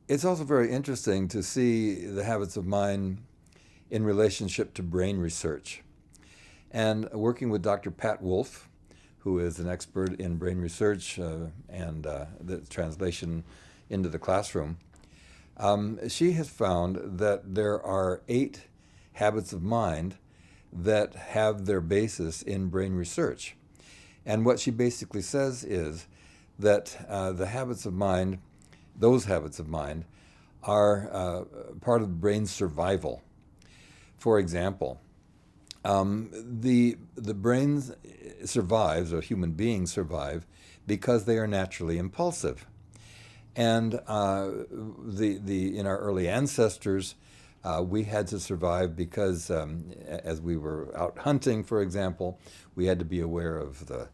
It's also very interesting to see the habits of mind in relationship to brain research. And working with Dr. Pat Wolf, who is an expert in brain research and the translation into the classroom, she has found that there are 8 habits of mind that have their basis in brain research. And what she basically says is that the habits of mind, those habits of mind, are part of the brain's survival. For example, the brain survives, or human beings survive, because they are naturally impulsive. And in our early ancestors, we had to survive because as we were out hunting, for example, we had to be aware of the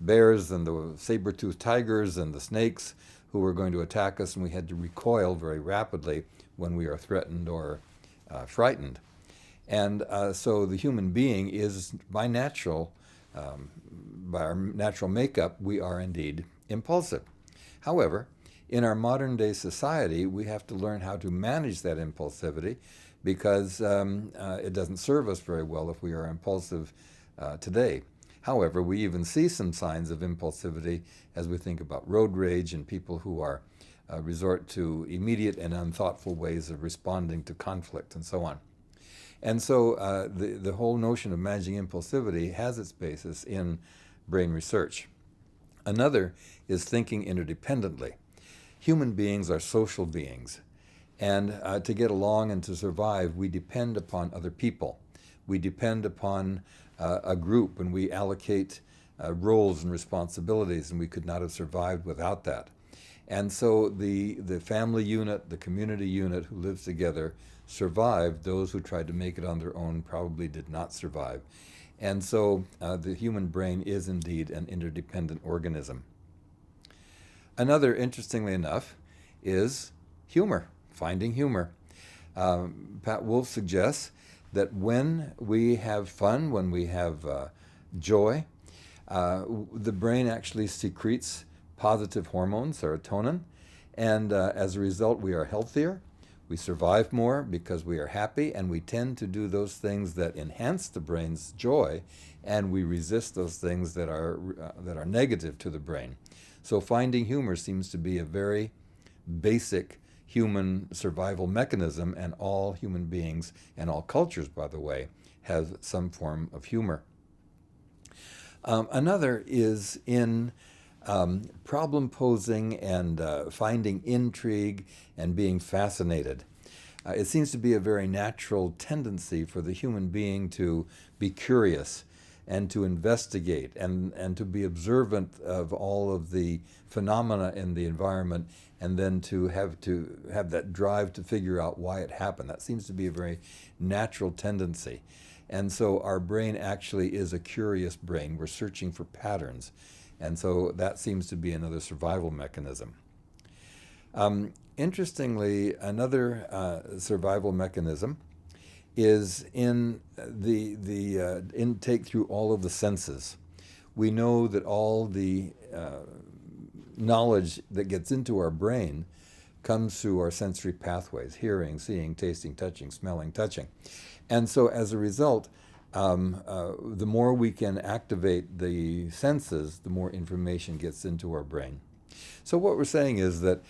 bears and the saber-toothed tigers and the snakes who were going to attack us, and we had to recoil very rapidly when we are threatened or frightened. And so the human being is, by our natural makeup, we are indeed impulsive. However, in our modern day society, we have to learn how to manage that impulsivity because it doesn't serve us very well if we are impulsive today. However, we even see some signs of impulsivity as we think about road rage and people who are resort to immediate and unthoughtful ways of responding to conflict and so on. And so the whole notion of managing impulsivity has its basis in brain research. Another is thinking interdependently. Human beings are social beings, and to get along and to survive, we depend upon other people. We depend upon a group, and we allocate roles and responsibilities, and we could not have survived without that. And so the family unit, the community unit who lives together survived. Those who tried to make it on their own probably did not survive. And so the human brain is indeed an interdependent organism. Another, interestingly enough, is humor, finding humor. Pat Wolf suggests that when we have fun, when we have joy, the brain actually secretes positive hormones, serotonin, and as a result, we are healthier, we survive more because we are happy, and we tend to do those things that enhance the brain's joy, and we resist those things that are negative to the brain. So finding humor seems to be a very basic human survival mechanism, and all human beings, and all cultures, by the way, have some form of humor. Another is in problem posing and finding intrigue and being fascinated. It seems to be a very natural tendency for the human being to be curious and to investigate and to be observant of all of the phenomena in the environment, and then to have that drive to figure out why it happened. That seems to be a very natural tendency. And so our brain actually is a curious brain. We're searching for patterns. And so that seems to be another survival mechanism. Interestingly, another survival mechanism is in the intake through all of the senses. We know that all the knowledge that gets into our brain comes through our sensory pathways: hearing, seeing, tasting, touching, smelling, touching. And so as a result, the more we can activate the senses, the more information gets into our brain. So what we're saying is that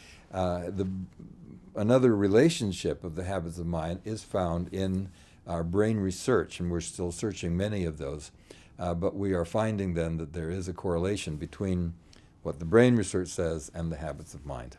another relationship of the habits of mind is found in our brain research, and we're still searching many of those. But we are finding then that there is a correlation between what the brain research says and the habits of mind.